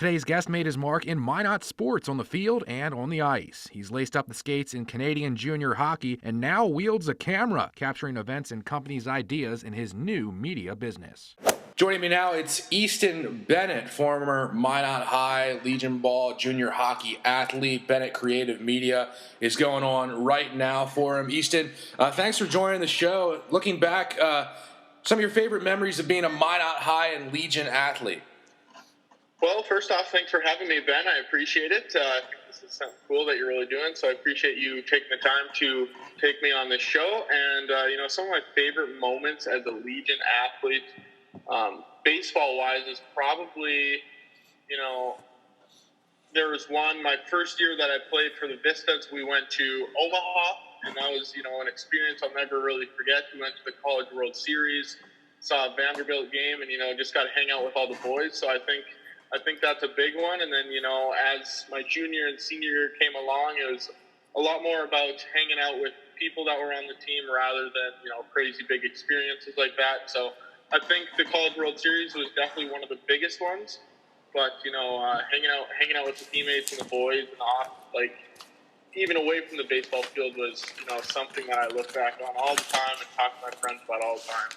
Today's guest made his mark in Minot sports on the field and on the ice. He's laced up the skates in Canadian junior hockey and now wields a camera, capturing events and companies' ideas in his new media business. Joining me now, it's Easton Bennett, former Minot High Legion Ball junior hockey athlete. Bennett Creative Media is going on right now for him. Easton, thanks for joining the show. Looking back, some of your favorite memories of being a Minot High and Legion athlete. Well, first off, thanks for having me, Ben. I appreciate it. I think this is something cool that you're really doing, so I appreciate you taking the time to take me on this show. And, some of my favorite moments as a Legion athlete, baseball-wise, is probably, there was one, my first year that I played for the Vistas, we went to Omaha, and that was, an experience I'll never really forget. We went to the College World Series, saw a Vanderbilt game, and, just got to hang out with all the boys. So I think that's a big one. And then, as my junior and senior year came along, it was a lot more about hanging out with people that were on the team rather than, crazy big experiences like that. So I think the College World Series was definitely one of the biggest ones. But, hanging out with the teammates and the boys and even away from the baseball field was, something that I look back on all the time and talk to my friends about all the time.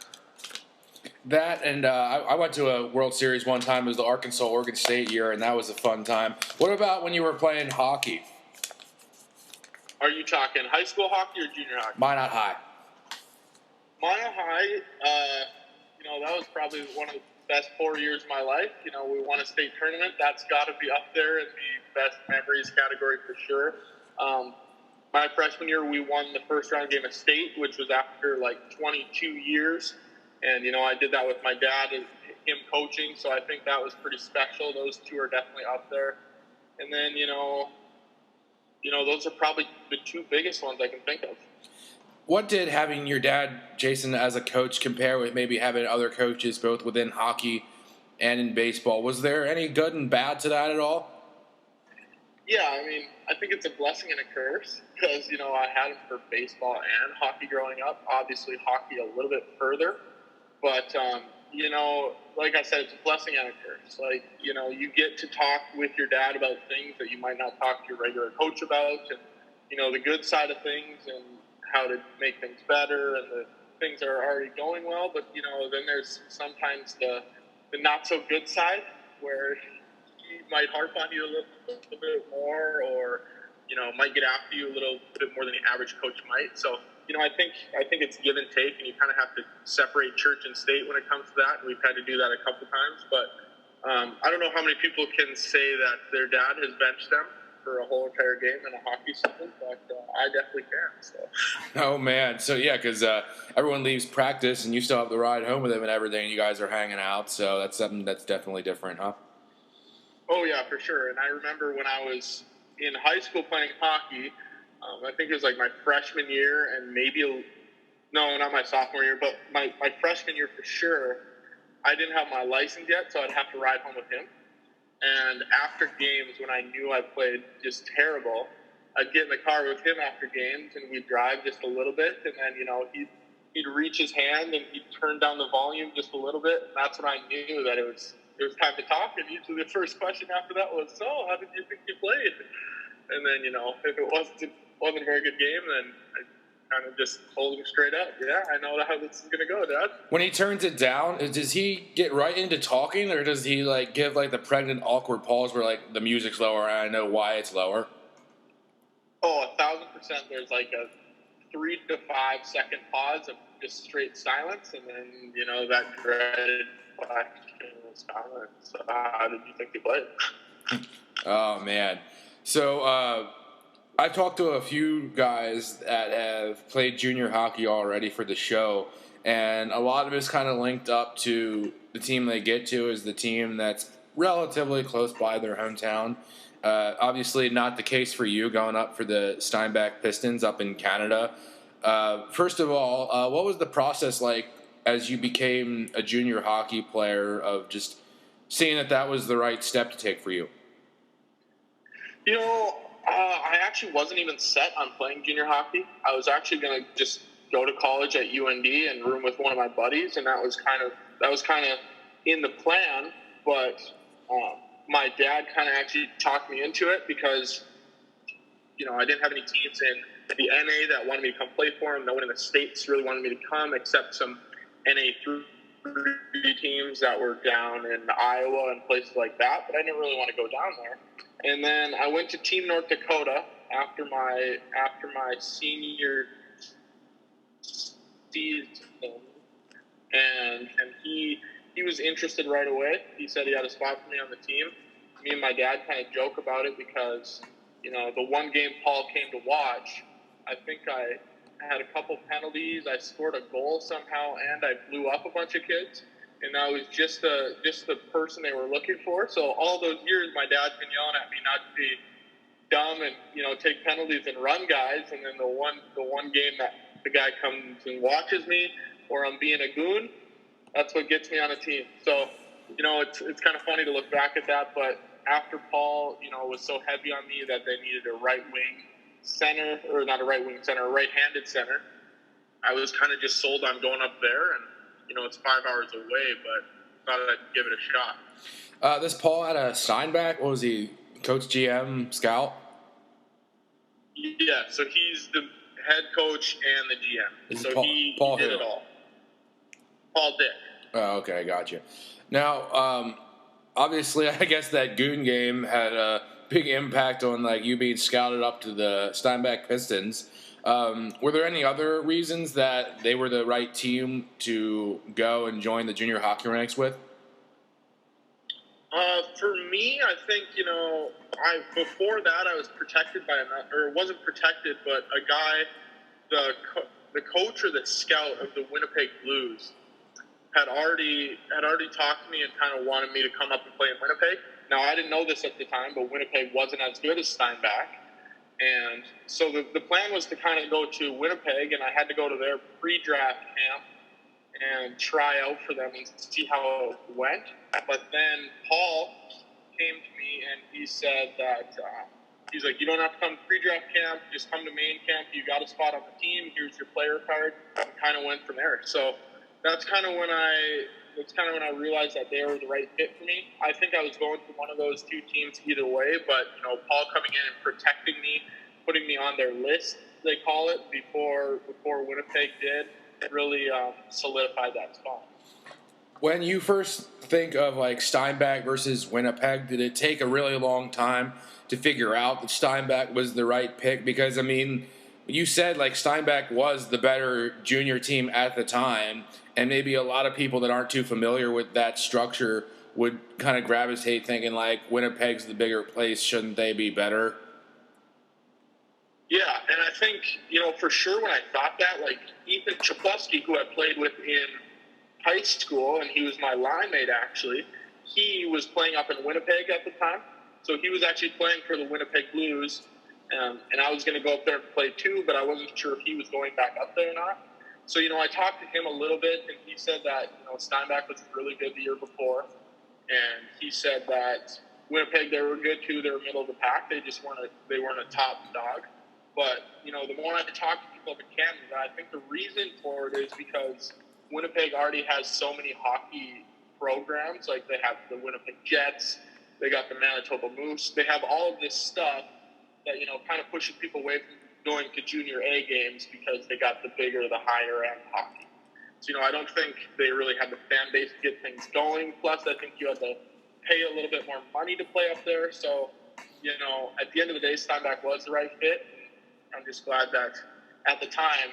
That and I went to a World Series one time. It was the Arkansas-Oregon State year, and that was a fun time. What about when you were playing hockey? Are you talking high school hockey or junior hockey? Minot High. Minot High, that was probably one of the best 4 years of my life. We won a state tournament. That's got to be up there in the best memories category for sure. My freshman year, we won the first round game of state, which was after 22 years. And, I did that with my dad and him coaching, so I think that was pretty special. Those two are definitely up there. And then, those are probably the two biggest ones I can think of. What did having your dad, Jason, as a coach compare with maybe having other coaches both within hockey and in baseball? Was there any good and bad to that at all? Yeah, I think it's a blessing and a curse because, I had him for baseball and hockey growing up. Obviously, hockey a little bit further. But, like I said, it's a blessing and a curse. You get to talk with your dad about things that you might not talk to your regular coach about and, the good side of things and how to make things better and the things that are already going well. But, then there's sometimes the not so good side where he might harp on you a little bit more or, might get after you a little bit more than the average coach might. So, I think it's give and take, and you kind of have to separate church and state when it comes to that. And we've had to do that a couple times, but I don't know how many people can say that their dad has benched them for a whole entire game in a hockey season, but I definitely can. So. Oh man, so yeah, because everyone leaves practice, and you still have the ride home with them and everything. You guys are hanging out, so that's something that's definitely different, huh? Oh yeah, for sure. And I remember when I was in high school playing hockey. I think it was my freshman year and no, not my sophomore year, but my freshman year for sure. I didn't have my license yet, so I'd have to ride home with him. And after games, when I knew I played just terrible, I'd get in the car with him after games, and we'd drive just a little bit, and then, he'd reach his hand and he'd turn down the volume just a little bit, and that's when I knew that it was time to talk. And usually the first question after that was, "So, how did you think you played?" And then, if it wasn't a very good game, then I kind of just told him straight up, "Yeah, I know how this is going to go, Dad." When he turns it down, does he get right into talking, or does he give the pregnant awkward pause where the music's lower and I know why it's lower? Oh, 1,000%. There's a 3 to 5 second pause of just straight silence, and then that dreaded question of silence. How did you think you played? Oh man. So I've talked to a few guys that have played junior hockey already for the show, and a lot of it's kind of linked up to the team they get to is the team that's relatively close by their hometown. Obviously not the case for you going up for the Steinbach Pistons up in Canada. First of all, what was the process like as you became a junior hockey player of just seeing that was the right step to take for you? I actually wasn't even set on playing junior hockey. I was actually going to just go to college at UND and room with one of my buddies, and that was kind of in the plan. But my dad kind of actually talked me into it because, I didn't have any teams in the NA that wanted me to come play for him. No one in the States really wanted me to come except some NA3 teams that were down in Iowa and places like that, but I didn't really want to go down there. And then I went to Team North Dakota after my senior season, and he was interested right away. He said he had a spot for me on the team. Me and my dad kind of joke about it because, the one game Paul came to watch, I think I had a couple penalties. I scored a goal somehow, and I blew up a bunch of kids. And I was just the person they were looking for. So all those years, my dad's been yelling at me not to be dumb and take penalties and run guys. And then the one game that the guy comes and watches me, or I'm being a goon, that's what gets me on a team. So it's kind of funny to look back at that. But after Paul, was so heavy on me that they needed a right wing center, or not a right wing center, a right-handed center, I was kind of just sold on going up there, and it's 5 hours away, but thought I'd give it a shot. This Paul had a Steinbach. What was he? Coach, GM, scout? Yeah, so he's the head coach and the GM. So he did it all. Paul Dick. Oh, okay, gotcha. Now, obviously, I guess that Goon game had a big impact on you being scouted up to the Steinbach Pistons. Were there any other reasons that they were the right team to go and join the junior hockey ranks with? For me, I think, before that I was protected by or wasn't protected, but a guy, the coach or the scout of the Winnipeg Blues had already talked to me and kind of wanted me to come up and play in Winnipeg. Now, I didn't know this at the time, but Winnipeg wasn't as good as Steinbach. And so the plan was to kind of go to Winnipeg, and I had to go to their pre-draft camp and try out for them and see how it went. But then Paul came to me and he said that he's like, you don't have to come to pre-draft camp, just come to main camp. You got a spot on the team. Here's your player card. And kind of went from there. So that's kind of when I realized that they were the right fit for me. I think I was going to one of those two teams either way, but Paul coming in and protecting me, putting me on their list, they call it, before Winnipeg did, it really solidified that spot. When you first think of Steinbach versus Winnipeg, did it take a really long time to figure out that Steinbach was the right pick? Because you said Steinbach was the better junior team at the time, and maybe a lot of people that aren't too familiar with that structure would kind of gravitate thinking Winnipeg's the bigger place, shouldn't they be better? Yeah, and I think, for sure when I thought that, Ethan Chaplowski, who I played with in high school, and he was my line mate actually, he was playing up in Winnipeg at the time. So he was actually playing for the Winnipeg Blues, and I was going to go up there and play too, but I wasn't sure if he was going back up there or not. So, I talked to him a little bit, and he said that, Steinbach was really good the year before, and he said that Winnipeg, they were good too. They were middle of the pack. They weren't a top dog. But, the more I talk to people up in Canada, I think the reason for it is because Winnipeg already has so many hockey programs. They have the Winnipeg Jets, they got the Manitoba Moose. They have all of this stuff that, kind of pushes people away from going to junior A games because they got the bigger, the higher end hockey. So, I don't think they really had the fan base to get things going. Plus, I think you had to pay a little bit more money to play up there. So, at the end of the day, Steinbach was the right fit. I'm just glad that at the time,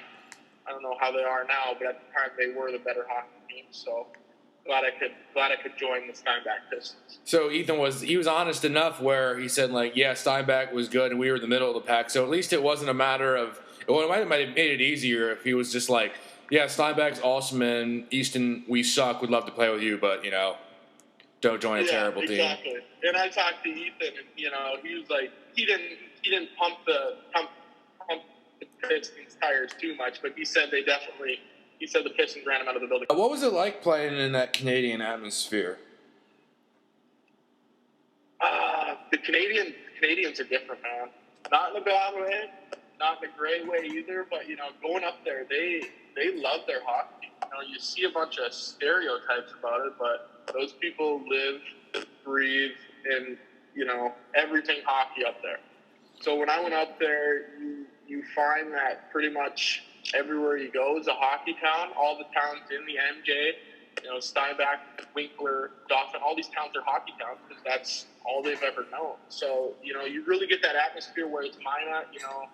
I don't know how they are now, but at the time they were the better hockey team. So glad I could join the Steinbach Pistons. So Ethan was honest enough where he said yeah, Steinbach was good and we were in the middle of the pack. So at least it wasn't a matter of, well, it might have made it easier if he was just yeah, Steinbach's awesome and Easton, we suck. We'd love to play with you, but don't join a terrible team. Exactly. And I talked to Ethan, and he was he didn't pump the Pistons tires too much, but he said the Pistons ran him out of the building. What was it like playing in that Canadian atmosphere? The Canadians are different, man. Not in a bad way, not in a great way either, but going up there, they love their hockey. You see a bunch of stereotypes about it, but those people live, breathe, and, you know, everything hockey up there. So when I went up there, you find that pretty much everywhere you go is a hockey town. All the towns in the MJ, you know, Steinbach, Winkler, Dauphin, all these towns are hockey towns because that's all they've ever known. So, you know, you really get that atmosphere where it's Minot, you know,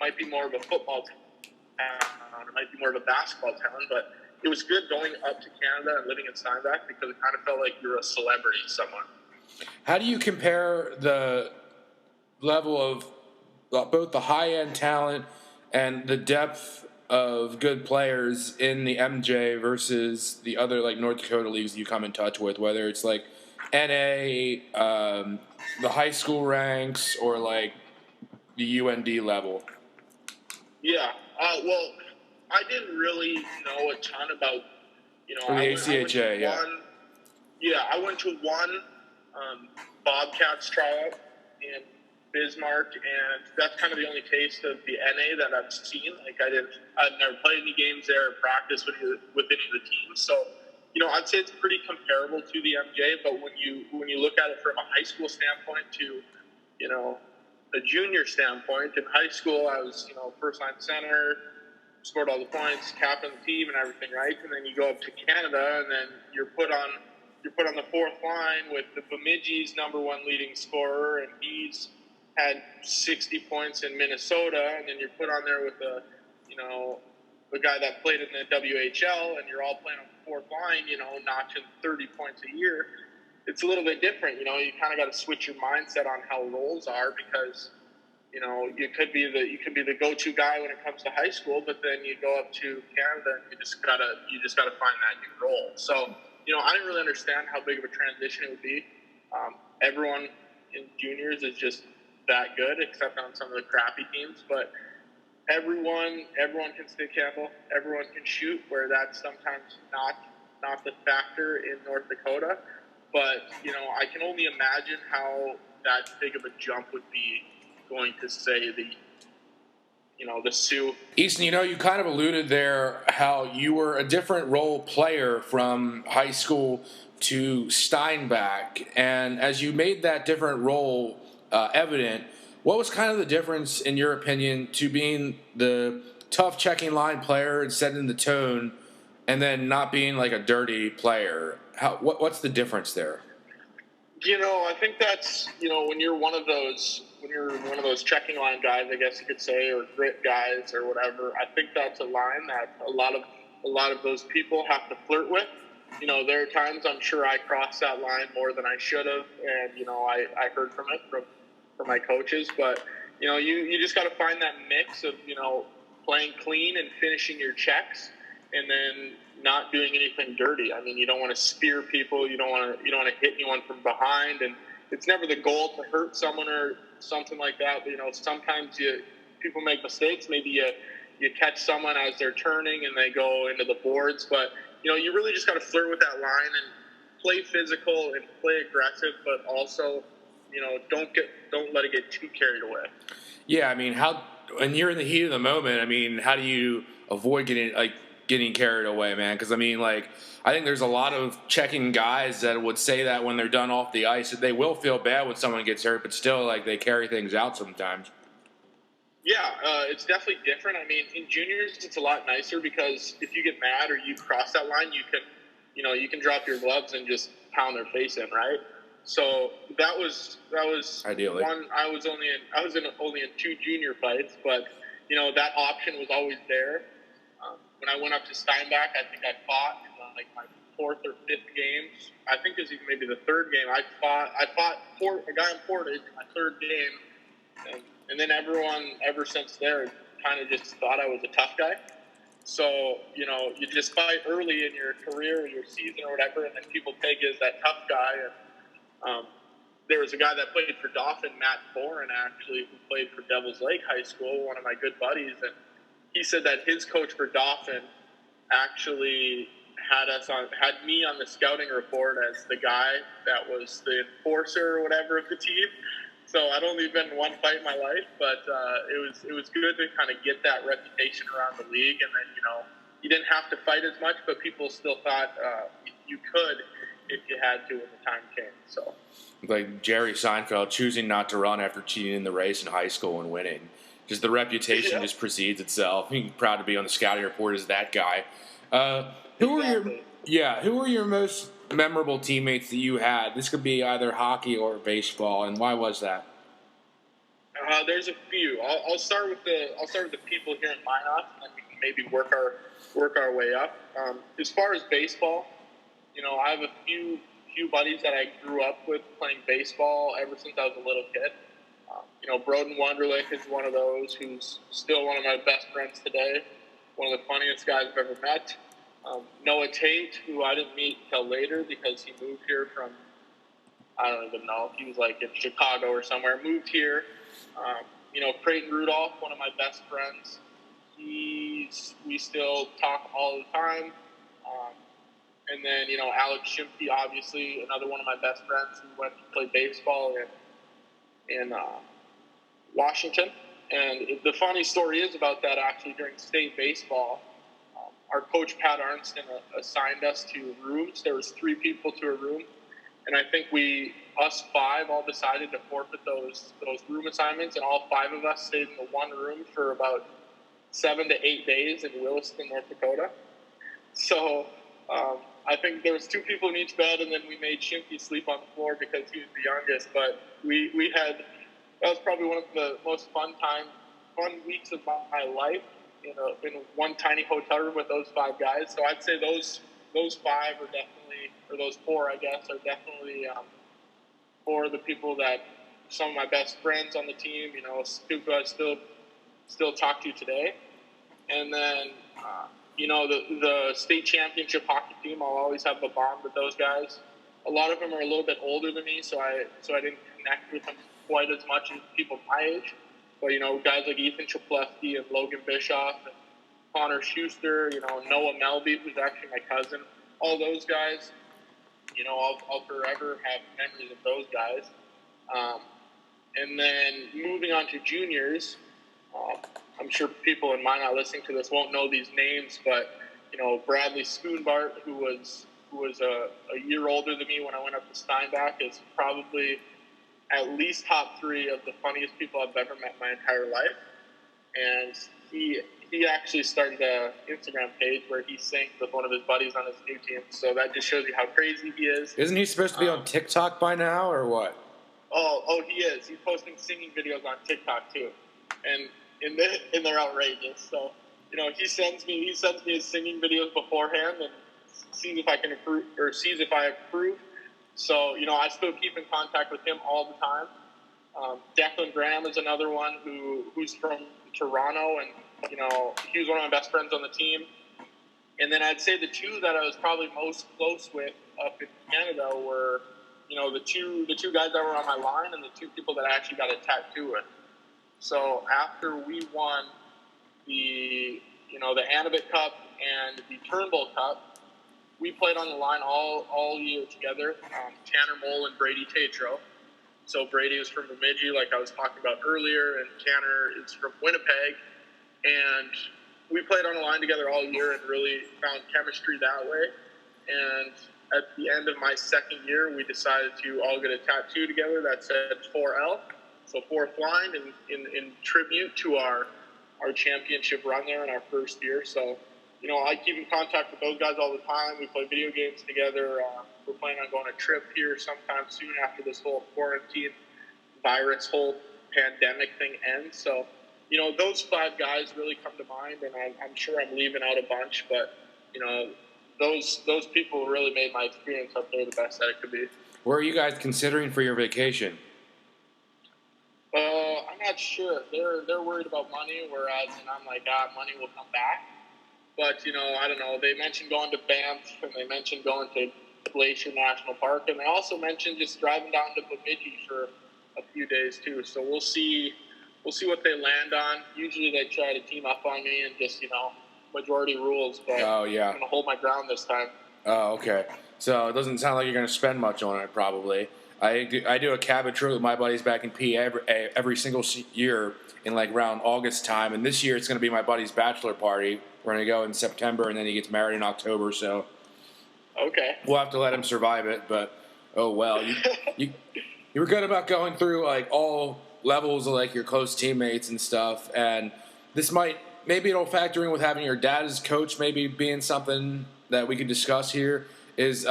might be more of a football town, it might be more of a basketball town, but it was good going up to Canada and living in Steinbach because it kind of felt like you're a celebrity somewhere. How do you compare the level of both the high-end talent and the depth of good players in the MJ versus the other like North Dakota leagues you come in touch with, whether it's like NA, the high school ranks, or like the UND level? Yeah. Well, I didn't really know a ton about, you know, Or the I went to ACHA, I went to one Bobcats tryout in Bismarck, and that's kind of the only taste of the NA that I've seen. Like I've never played any games there or practiced with any of the teams. So, you know, I'd say it's pretty comparable to the MJ. But when you look at it from a high school standpoint to, you know, a junior standpoint, in high school I was, you know, first line center, scored all the points, captain the team, and everything, right? And then you go up to Canada, and then you're put on the fourth line with the Bemidji's number one leading scorer, and he's had 60 points in Minnesota, and then you're put on there with the guy that played in the WHL, and you're all playing on the fourth line, you know, notching 30 points a year. It's a little bit different, you know. You kind of got to switch your mindset on how roles are because, you know, you could be the go-to guy when it comes to high school, but then you go up to Canada and you just gotta find that new role. So, you know, I didn't really understand how big of a transition it would be. Everyone in juniors is just that good, except on some of the crappy teams. But everyone can stick handle, everyone can shoot, where that's sometimes not the factor in North Dakota. But, you know, I can only imagine how that big of a jump would be going to say the Sioux. Easton, you know, you kind of alluded there how you were a different role player from high school to Steinbach, and as you made that different role evident, what was kind of the difference, in your opinion, to being the tough checking line player and setting the tone, and then not being like a dirty player? What's the difference there? You know, I think that's, you know, when you're one of those checking line guys, I guess you could say, or grit guys or whatever. I think that's a line that a lot of those people have to flirt with. You know, there are times I'm sure I crossed that line more than I should have, and, you know, I heard from it from my coaches. But, you know, you just got to find that mix of, you know, playing clean and finishing your checks, and then not doing anything dirty. I mean, you don't want to spear people. You don't want to hit anyone from behind, and it's never the goal to hurt someone or something like that. But, you know, sometimes people make mistakes. Maybe you catch someone as they're turning and they go into the boards. But, you know, you really just got to flirt with that line and play physical and play aggressive, but also, you know, don't let it get too carried away. Yeah, I mean, when you're in the heat of the moment, I mean, how do you avoid getting carried away, man? Because, I mean, like, I think there's a lot of checking guys that would say that when they're done off the ice, that they will feel bad when someone gets hurt, but still, like, they carry things out sometimes. Yeah, it's definitely different. I mean, in juniors, it's a lot nicer because if you get mad or you cross that line, you can drop your gloves and just pound their face in, right? So that was Ideally. one. I was only in 2 junior fights, but, you know, that option was always there. When I went up to Steinbach, I think I fought in like my 4th or 5th game. I think it was even maybe the 3rd game. I fought a guy in Portage in my 3rd game, and then everyone ever since there kind of just thought I was a tough guy. So, you know, you just fight early in your career or your season or whatever, and then people take you as that tough guy. And there was a guy that played for Dauphin, Matt Boren, actually, who played for Devils Lake High School, one of my good buddies, and he said that his coach for Dauphin actually had me on the scouting report as the guy that was the enforcer or whatever of the team. So I'd only been in one fight in my life, but it was good to kind of get that reputation around the league. And then, you know, you didn't have to fight as much, but people still thought you could if you had to when the time came. So, like Jerry Seinfeld choosing not to run after cheating in the race in high school and winning. Just the reputation just precedes itself. He's proud to be on the scouting report as that guy. Who were your most memorable teammates that you had? This could be either hockey or baseball, and why was that? There's a few. I'll start with the people here in Minot, and then we can maybe work our way up. As far as baseball, I have a few buddies that I grew up with playing baseball ever since I was a little kid. Broden Wonderlich is one of those who's still one of my best friends today. One of the funniest guys I've ever met. Noah Tate, who I didn't meet till later because he moved here from, I don't even know, he was like in Chicago or somewhere, moved here. Creighton Rudolph, one of my best friends, we still talk all the time. And then, Alex Shimke, obviously, another one of my best friends who went to play baseball in Washington. And the funny story is about that, actually, during state baseball, our coach, Pat Arnston, assigned us to rooms. There was 3 people to a room. And I think us 5 all decided to forfeit those room assignments, and all 5 of us stayed in the one room for about 7 to 8 days in Williston, North Dakota. So I think there was 2 people in each bed, and then we made Shimke sleep on the floor because he was the youngest. But that was probably one of the most fun weeks of my life in one tiny hotel room with those 5 guys. So I'd say those 5 are definitely, or those 4, I guess, are definitely 4 of the people that some of my best friends on the team, people I still talk to today. And then, the state championship hockey team, I'll always have a bond with those guys. A lot of them are a little bit older than me, so I didn't connect with them quite as much as people my age. But, guys like Ethan Chaplefsky and Logan Bischoff and Connor Schuster, Noah Melby, who's actually my cousin, all those guys, I'll forever have memories of those guys. And then moving on to juniors, I'm sure people in Minot listening to this won't know these names, but, Bradley Schoonbart, who was a year older than me when I went up to Steinbach, is probably at least top 3 of the funniest people I've ever met my entire life. And he actually started an Instagram page where he sings with one of his buddies on his new team. So that just shows you how crazy he is. Isn't he supposed to be on TikTok by now, or what? Oh, he is. He's posting singing videos on TikTok too, and they're outrageous. So, he sends me his singing videos beforehand and sees if I can improve or sees if I approve. So, I still keep in contact with him all the time. Declan Graham is another one who's from Toronto, and he was one of my best friends on the team. And then I'd say the 2 that I was probably most close with up in Canada were, the two guys that were on my line and the 2 people that I actually got a tattoo with. So after we won the Anavet Cup and the Turnbull Cup, we played on the line all year together. Tanner Mole and Brady Tatro. So Brady is from Bemidji, like I was talking about earlier, and Tanner is from Winnipeg. And we played on the line together all year and really found chemistry that way. And at the end of my second year, we decided to all get a tattoo together that said 4L, so 4th line, in tribute to our championship run there in our first year. So, I keep in contact with those guys all the time. We play video games together. We're planning on going on a trip here sometime soon after this whole quarantine virus, whole pandemic thing ends. So, those 5 guys really come to mind, and I'm sure I'm leaving out a bunch, but, those people really made my experience up there the best that it could be. Where are you guys considering for your vacation? I'm not sure. They're worried about money, whereas I'm like, money will come back. But, I don't know. They mentioned going to Banff, and they mentioned going to Glacier National Park, and they also mentioned just driving down to Bemidji for a few days too. So we'll see what they land on. Usually they try to team up on me and just, majority rules, but I'm going to hold my ground this time. Oh, okay. So it doesn't sound like you're going to spend much on it, probably. I do a cabin trip with my buddies back in PA every single year in like around August time, and this year it's going to be my buddy's bachelor party. We're going to go in September, and then he gets married in October. So Okay. We'll have to let him survive it, but oh well. You were good about going through like all levels of like your close teammates and stuff, and maybe it'll factor in with having your dad as coach, maybe being something that we could discuss here. Is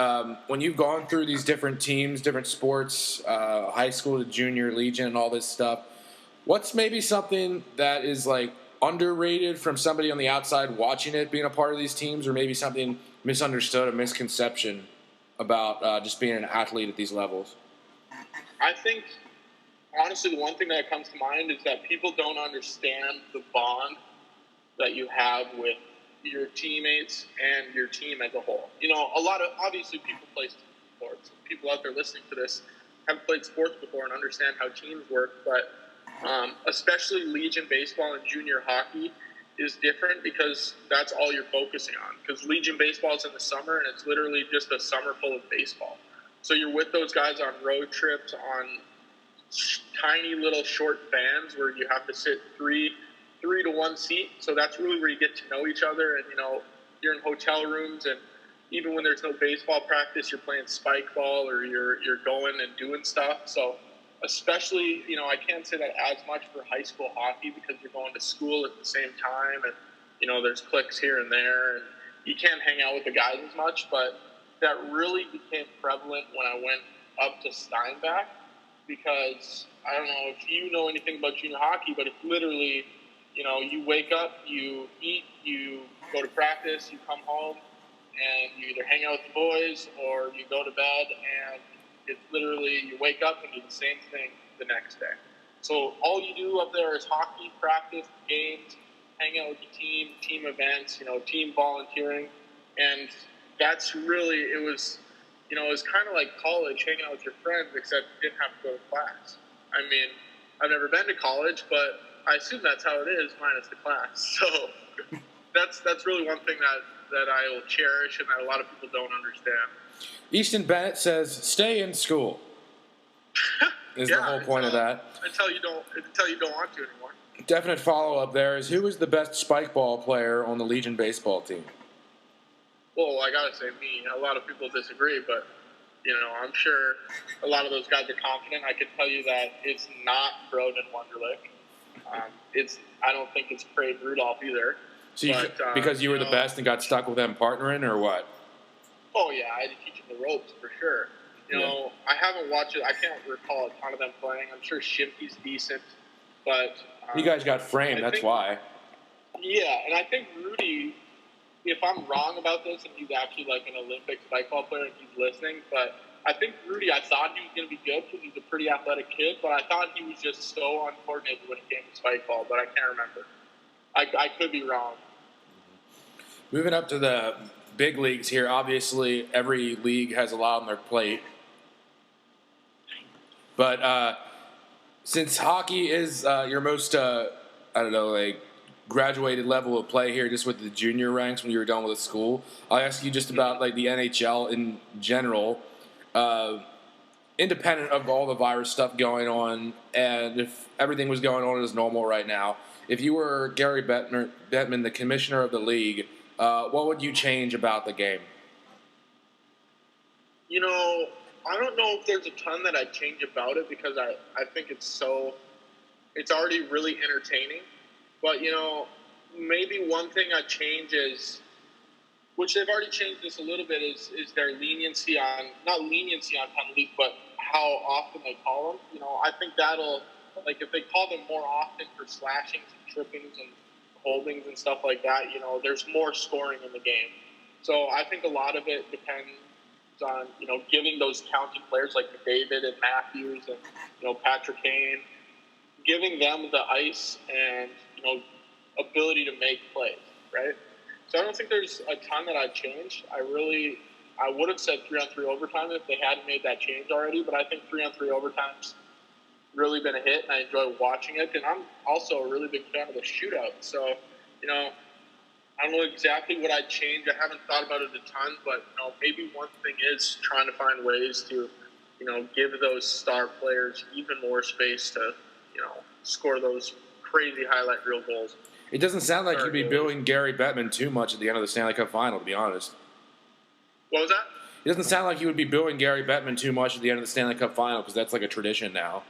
when you've gone through these different teams, different sports, high school to junior, Legion, and all this stuff, what's maybe something that is like underrated from somebody on the outside watching it, being a part of these teams, or maybe something misunderstood, a misconception about just being an athlete at these levels? I think, honestly, the one thing that comes to mind is that people don't understand the bond that you have with your teammates and your team as a whole. Obviously people play sports. People out there listening to this have played sports before and understand how teams work, but especially Legion baseball and junior hockey is different because that's all you're focusing on. Because Legion baseball is in the summer, and it's literally just a summer full of baseball. So you're with those guys on road trips, on tiny little short vans where you have to sit three to one seat. So that's really where you get to know each other. And, you're in hotel rooms, and even when there's no baseball practice, you're playing spike ball or you're going and doing stuff. So especially, I can't say that as much for high school hockey because you're going to school at the same time and, there's cliques here and there and you can't hang out with the guys as much. But that really became prevalent when I went up to Steinbach because I don't know if you know anything about junior hockey, but it's literally, you wake up, you eat, you go to practice, you come home, and you either hang out with the boys or you go to bed, and it's literally you wake up and do the same thing the next day. So all you do up there is hockey, practice, games, hang out with the team events, team volunteering, and that's really, it was kind of like college, hanging out with your friends, except you didn't have to go to class. I mean, I've never been to college, but I assume that's how it is, minus the class. So that's really one thing that I will cherish and that a lot of people don't understand. Easton Bennett says, "Stay in school." Is the whole point of that? Until you don't want to anymore. Definite follow-up there is, who is the best spike ball player on the Legion baseball team? Well, I gotta say me. A lot of people disagree, but I'm sure a lot of those guys are confident. I can tell you that it's not Broden Wonderlick. I don't think it's Craig Rudolph either. So because you were the best and got stuck with them partnering, or what? Oh yeah, I had to teach them the ropes for sure. I haven't watched it. I can't recall a ton of them playing. I'm sure Shimky's decent, but you guys got framed. That's why. Yeah, and I think Rudy. If I'm wrong about this, and he's actually like an Olympic spike ball player and he's listening, but I think Rudy, I thought he was going to be good because he's a pretty athletic kid, but I thought he was just so uncoordinated when it came to spike ball, but I can't remember. I could be wrong. Moving up to the big leagues here, obviously every league has a lot on their plate. But since hockey is your most, graduated level of play here, just with the junior ranks when you were done with school, I'll ask you just about like the NHL in general, independent of all the virus stuff going on, and if everything was going on as normal right now. If you were Gary Bettman, the commissioner of the league, what would you change about the game? I don't know if there's a ton that I'd change about it because I think it's already really entertaining. But, maybe one thing I'd change is, which they've already changed this a little bit, is their leniency on, not leniency on penalties, but how often they call them. I think that'll, like if they call them more often for slashings and trippings and holdings and stuff like that, there's more scoring in the game. So I think a lot of it depends on, giving those counting players like McDavid and Matthews and, Patrick Kane, giving them the ice and, ability to make plays, right? So I don't think there's a ton that I'd change. I would have said 3-on-3 overtime if they hadn't made that change already, but I think 3-on-3 overtime's really been a hit, and I enjoy watching it. And I'm also a really big fan of the shootout. So, I don't know exactly what I'd change. I haven't thought about it a ton, but, maybe one thing is trying to find ways to, give those star players even more space to, score those crazy highlight reel goals. It doesn't sound like you'd be billing Gary Bettman too much at the end of the Stanley Cup final, to be honest. What was that? he doesn't sound like he would be booing Gary Bettman too much at the end of the Stanley Cup final because that's like a tradition now.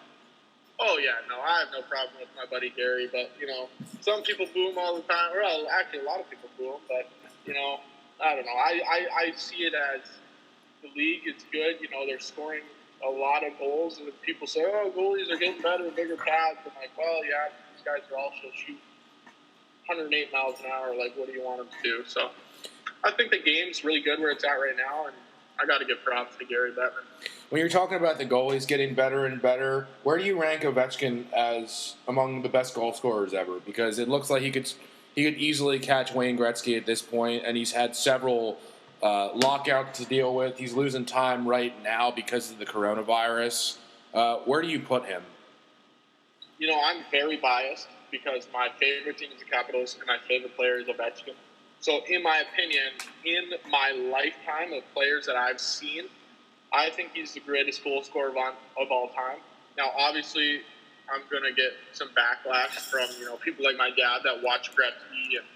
Oh, yeah, no, I have no problem with my buddy Gary, but, some people boo him all the time. Well, actually, a lot of people boo him, but, I don't know. I see it as the league is good. They're scoring a lot of goals, and people say, oh, goalies are getting better, bigger pads. I'm like, well, yeah, these guys are also shooting 108 miles an hour. Like, what do you want them to do? So I think the game's really good where it's at right now, and I got to give props to Gary Bettman. When you're talking about the goalies getting better and better, where do you rank Ovechkin as among the best goal scorers ever? Because it looks like he could easily catch Wayne Gretzky at this point, and he's had several lockouts to deal with. He's losing time right now because of the coronavirus. Where do you put him? I'm very biased because my favorite team is the Capitals and my favorite player is Ovechkin. So, in my opinion, in my lifetime of players that I've seen, I think he's the greatest goal scorer of all time. Now, obviously, I'm going to get some backlash from, people like my dad that watch Gretzky and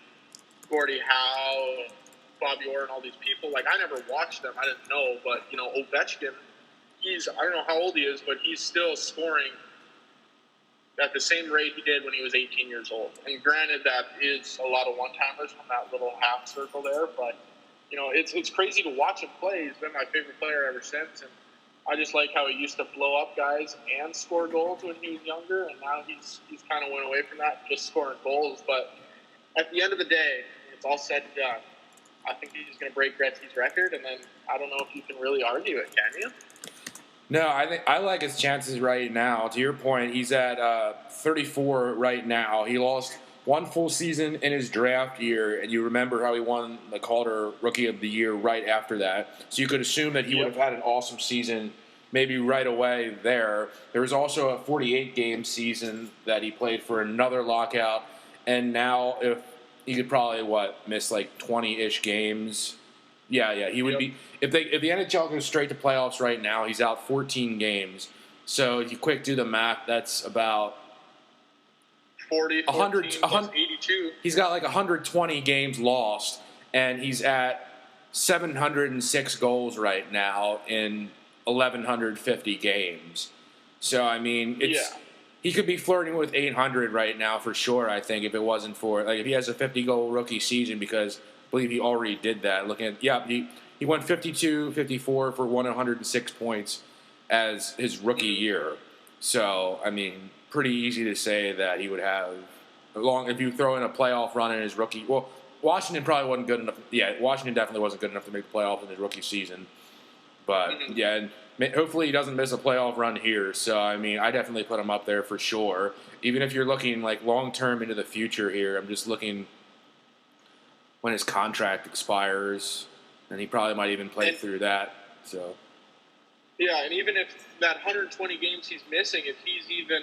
Gordie Howe and Bobby Orr and all these people. Like, I never watched them. I didn't know. But, Ovechkin, I don't know how old he is, but he's still scoring at the same rate he did when he was 18 years old. And granted, that is a lot of one-timers from that little half circle there, but, it's crazy to watch him play. He's been my favorite player ever since, and I just like how he used to blow up guys and score goals when he was younger, and now he's kind of went away from that, just scoring goals. But at the end of the day, when it's all said and done, I think he's going to break Gretzky's record, and then I don't know if you can really argue it, can you? No, I think I like his chances right now. To your point, he's at 34 right now. He lost one full season in his draft year, and you remember how he won the Calder Rookie of the Year right after that. So you could assume that he would have had an awesome season maybe right away there. There was also a 48-game season that he played for another lockout, and now if he could probably, miss like 20-ish games. Yeah, he would be if the NHL goes straight to playoffs right now. He's out 14 games. So if you quick do the math, that's about 100, 82. He's got like 120 games lost, and he's at 706 goals right now in 1,150 games. So I mean, he could be flirting with 800 right now for sure. I think if it wasn't for if he has a 50-goal rookie season because. I believe he already did that. Looking at he went 52, 54 for 106 points as his rookie year. So I mean, pretty easy to say that he would have if you throw in a playoff run in his rookie. Well, Washington probably wasn't good enough. Yeah, Washington definitely wasn't good enough to make the playoffs in his rookie season. But and hopefully he doesn't miss a playoff run here. So I mean, I definitely put him up there for sure. Even if you're looking like long term into the future here, I'm just looking. When his contract expires, and he probably might even play through that. So, yeah, and even if that 120 games he's missing, if he's even,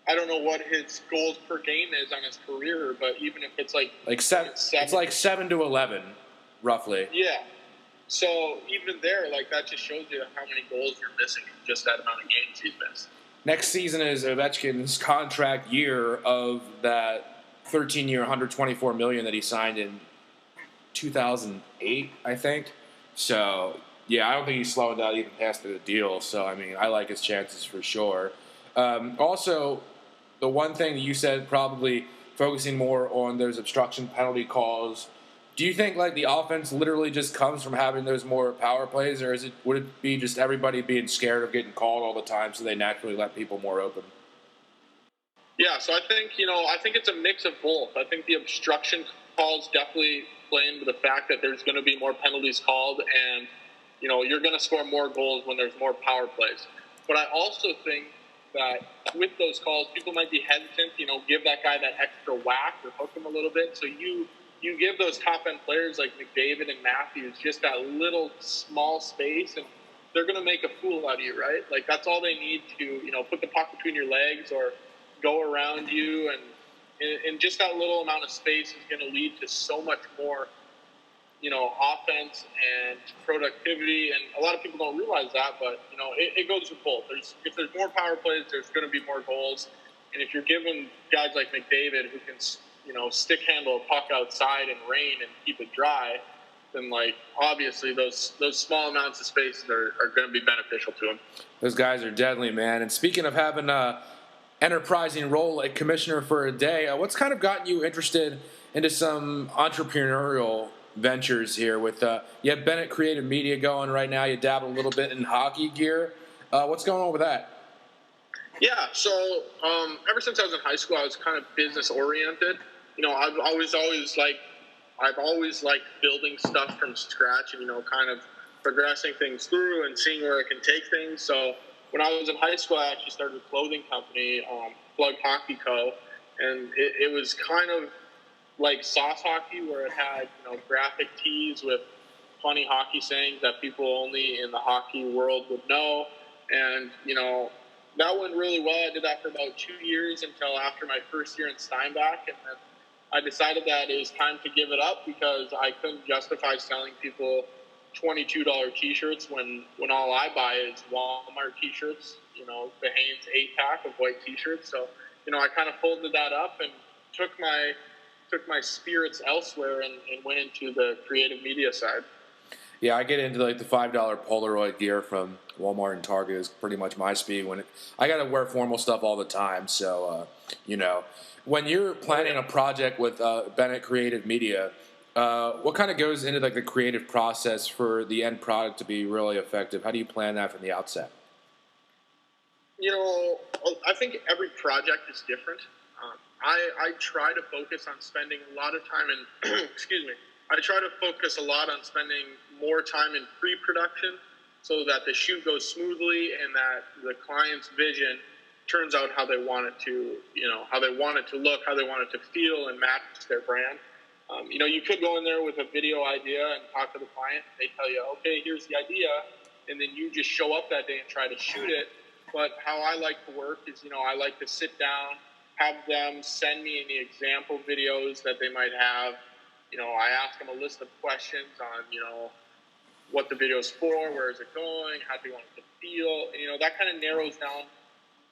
I don't know what his goals per game is on his career, but even if it's like seven, it's like 7 to 11, roughly. Yeah. So even there, that just shows you how many goals you're missing in just that amount of games he's missed. Next season is Ovechkin's contract year of that 13-year, $124 million that he signed in 2008, I think. So, yeah, I don't think he's slowing down even past the deal. So, I mean, I like his chances for sure. Also, the one thing you said, probably focusing more on those obstruction penalty calls. Do you think the offense literally just comes from having those more power plays, or would it be just everybody being scared of getting called all the time, so they naturally let people more open? Yeah, so I think it's a mix of both. I think the obstruction calls definitely play into the fact that there's going to be more penalties called, and you're going to score more goals when there's more power plays. But I also think that with those calls, people might be hesitant, give that guy that extra whack or hook him a little bit. So you give those top end players like McDavid and Matthews just that little small space, and they're going to make a fool out of you, right? That's all they need to put the puck between your legs or go around you, and just that little amount of space is going to lead to so much more, offense and productivity. And a lot of people don't realize that, but it goes with both. If there's more power plays, there's going to be more goals. And if you're giving guys like McDavid who can, stick handle a puck outside in rain and keep it dry, then like obviously those small amounts of spaces are going to be beneficial to them. Those guys are deadly, man. And speaking of having a enterprising role like commissioner for a day, what's kind of gotten you interested into some entrepreneurial ventures here? With you have Bennett Creative Media going right now. You dabble a little bit in hockey gear. What's going on with that? Yeah, so ever since I was in high school, I was kind of business oriented. You know, I've always liked building stuff from scratch and, you know, kind of progressing things through and seeing where it can take things. So when I was in high school, I actually started a clothing company, Plug Hockey Co. And it was kind of like sauce hockey, where it had, you know, graphic tees with funny hockey sayings that people only in the hockey world would know. And, you know, that went really well. I did that for about 2 years until after my first year in Steinbach. And then I decided that it was time to give it up because I couldn't justify selling people $22 T-shirts when all I buy is Walmart T-shirts, you know, the Hanes 8-pack of white T-shirts. So, you know, I kind of folded that up and took my spirits elsewhere and went into the creative media side. Yeah, I get into like the $5 Polaroid gear from Walmart and Target is pretty much my speed. I got to wear formal stuff all the time, so you know, when you're planning a project with Bennett Creative Media, what kind of goes into like the creative process for the end product to be really effective? How do you plan that from the outset? You know, I think every project is different. I try to focus on spending a lot of time in, excuse me, I try to focus a lot on spending more time in pre-production so that the shoot goes smoothly and that the client's vision turns out how they want it to, you know, how they want it to look, how they want it to feel and match their brand. You know, you could go in there with a video idea and talk to the client. They tell you, okay, here's the idea. And then you just show up that day and try to shoot it. But how I like to work is, you know, I like to sit down, have them send me any example videos that they might have. You know, I ask them a list of questions on, you know, what the video is for, where is it going, how do you want it to feel. And, you know, that kind of narrows down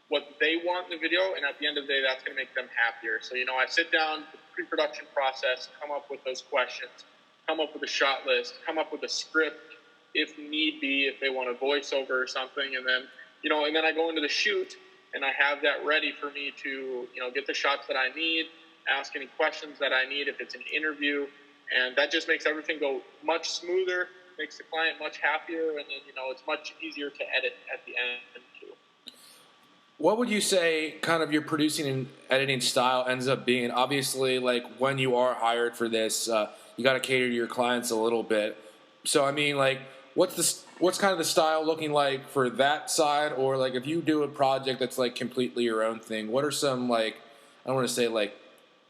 what they want in the video, and at the end of the day, that's going to make them happier. So, you know, I sit down, the pre-production process, come up with those questions, come up with a shot list, come up with a script if need be, if they want a voiceover or something, and then, you know, and then I go into the shoot, and I have that ready for me to, you know, get the shots that I need, ask any questions that I need if it's an interview, and that just makes everything go much smoother, makes the client much happier, and then, you know, it's much easier to edit at the end too. What would you say kind of your producing and editing style ends up being? Obviously, like when you are hired for this, you got to cater to your clients a little bit. So, I mean, like, what's kind of the style looking like for that side? Or like if you do a project that's like completely your own thing, what are some like, I don't want to say like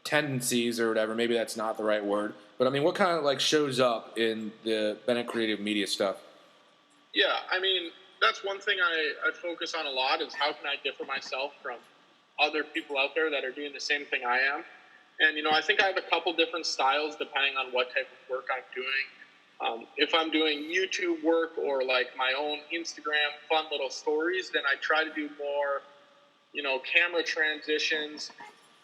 tendencies or whatever, maybe that's not the right word, but I mean, what kind of like shows up in the Bennett Creative Media stuff? Yeah, I mean, that's one thing I focus on a lot is how can I differ myself from other people out there that are doing the same thing I am. And, you know, I think I have a couple different styles depending on what type of work I'm doing. If I'm doing YouTube work or like my own Instagram fun little stories, then I try to do more, you know, camera transitions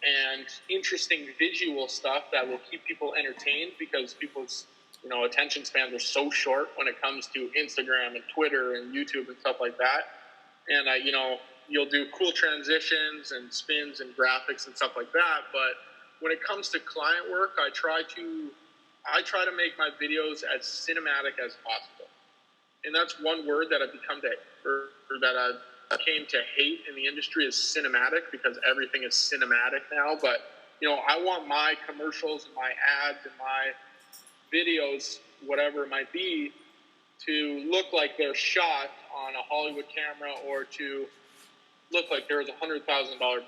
and interesting visual stuff that will keep people entertained because people's, you know, attention spans are so short when it comes to Instagram and Twitter and YouTube and stuff like that. And you know, you'll do cool transitions and spins and graphics and stuff like that. But when it comes to client work, I try to make my videos as cinematic as possible. And that's one word that I've become to, or that I came to hate in the industry is cinematic because everything is cinematic now. But, you know, I want my commercials and my ads and my videos, whatever it might be, to look like they're shot on a Hollywood camera or to look like there's $100,000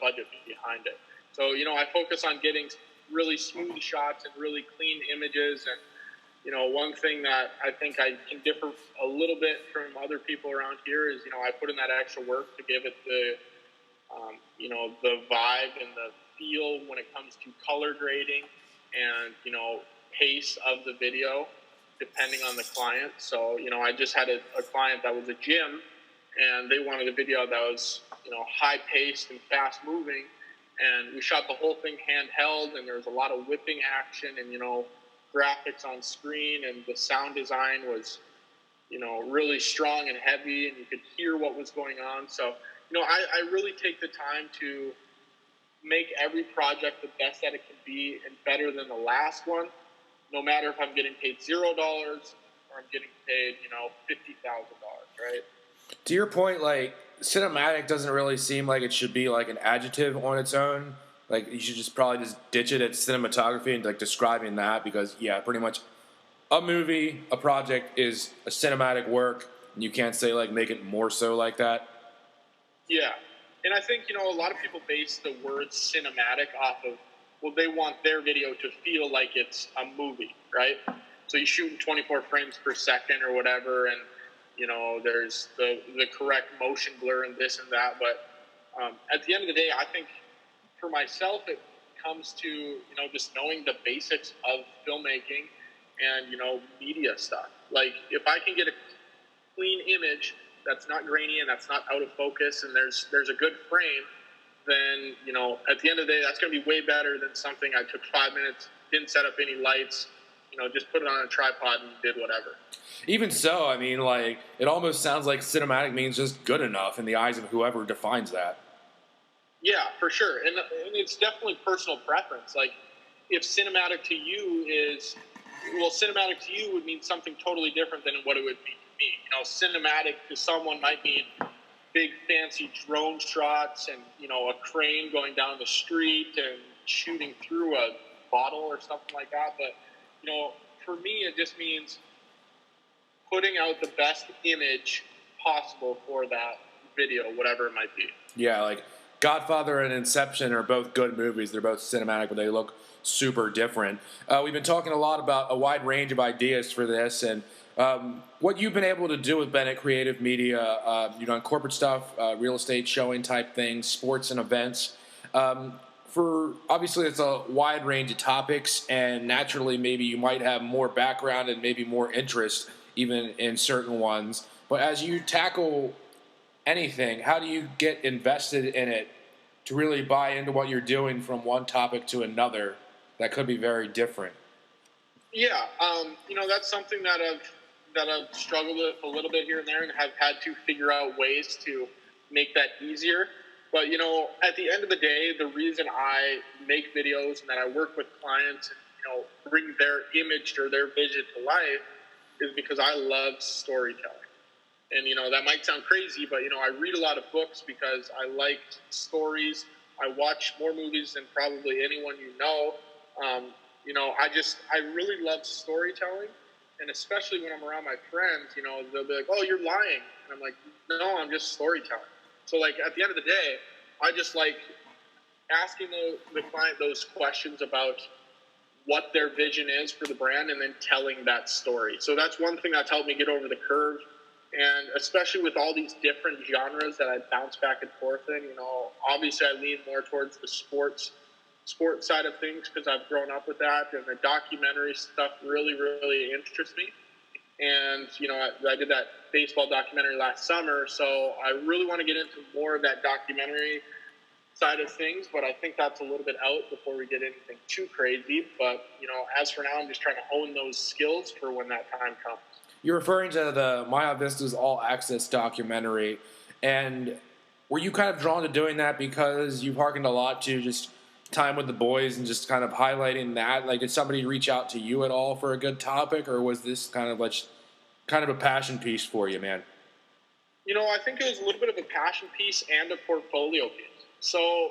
budget behind it. So, you know, I focus on getting really smooth shots and really clean images. And, you know, one thing that I think I can differ a little bit from other people around here is, you know, I put in that extra work to give it the, you know, the vibe and the feel when it comes to color grading and, you know, pace of the video depending on the client. So, you know, I just had a client that was a gym and they wanted a video that was, you know, high paced and fast moving. And we shot the whole thing handheld and there was a lot of whipping action and, you know, graphics on screen, and the sound design was, really strong and heavy, and you could hear what was going on. So, I really take the time to make every project the best that it can be and better than the last one, no matter if I'm getting paid $0 or I'm getting paid, $50,000, right? To your point, like, cinematic doesn't really seem like it should be like an adjective on its own. Like, you should just probably just ditch it at cinematography and like describing that, because yeah, pretty much a movie, a project is a cinematic work, and you can't say like make it more so like that. Yeah. And I think, a lot of people base the word cinematic off of, well, they want their video to feel like it's a movie, right? So you shoot in 24 frames per second or whatever, and, there's the correct motion blur and this and that. But at the end of the day, I think for myself, it comes to, just knowing the basics of filmmaking and, media stuff. Like, if I can get a clean image that's not grainy and that's not out of focus and there's a good frame, then, at the end of the day, that's going to be way better than something I took 5 minutes, didn't set up any lights, just put it on a tripod and did whatever. Even so, I mean, like, it almost sounds like cinematic means just good enough in the eyes of whoever defines that. Yeah, for sure. And it's definitely personal preference. Like, if cinematic to you is, cinematic to you would mean something totally different than what it would mean to me. Cinematic to someone might mean big fancy drone shots and, a crane going down the street and shooting through a bottle or something like that. But, for me, it just means putting out the best image possible for that video, whatever it might be. Yeah, like Godfather and Inception are both good movies. They're both cinematic, but they look super different. We've been talking a lot about a wide range of ideas for this, and what you've been able to do with Bennett Creative Media, on corporate stuff, real estate showing type things, sports and events. For obviously, it's a wide range of topics, and naturally, maybe you might have more background and maybe more interest even in certain ones. But as you tackle anything, how do you get invested in it to really buy into what you're doing from one topic to another that could be very different? Yeah, that's something that I've struggled with a little bit here and there, and have had to figure out ways to make that easier. But at the end of the day, the reason I make videos and that I work with clients and bring their image or their vision to life is because I love storytelling. And, that might sound crazy, but, I read a lot of books because I like stories. I watch more movies than probably anyone I really love storytelling. And especially when I'm around my friends, they'll be like, oh, you're lying. And I'm like, no, I'm just storytelling. So, like, at the end of the day, I just like asking the client those questions about what their vision is for the brand and then telling that story. So that's one thing that's helped me get over the curve. And especially with all these different genres that I bounce back and forth in, obviously I lean more towards the sports side of things because I've grown up with that, and the documentary stuff really, really interests me. And, I did that baseball documentary last summer, so I really want to get into more of that documentary side of things, but I think that's a little bit out before we get anything too crazy. But, as for now, I'm just trying to hone those skills for when that time comes. You're referring to the Minot Vistas All Access documentary, and were you kind of drawn to doing that because you've hearkened a lot to just time with the boys and just kind of highlighting that? Like, did somebody reach out to you at all for a good topic, or was this kind of a passion piece for you, man? I think it was a little bit of a passion piece and a portfolio piece. So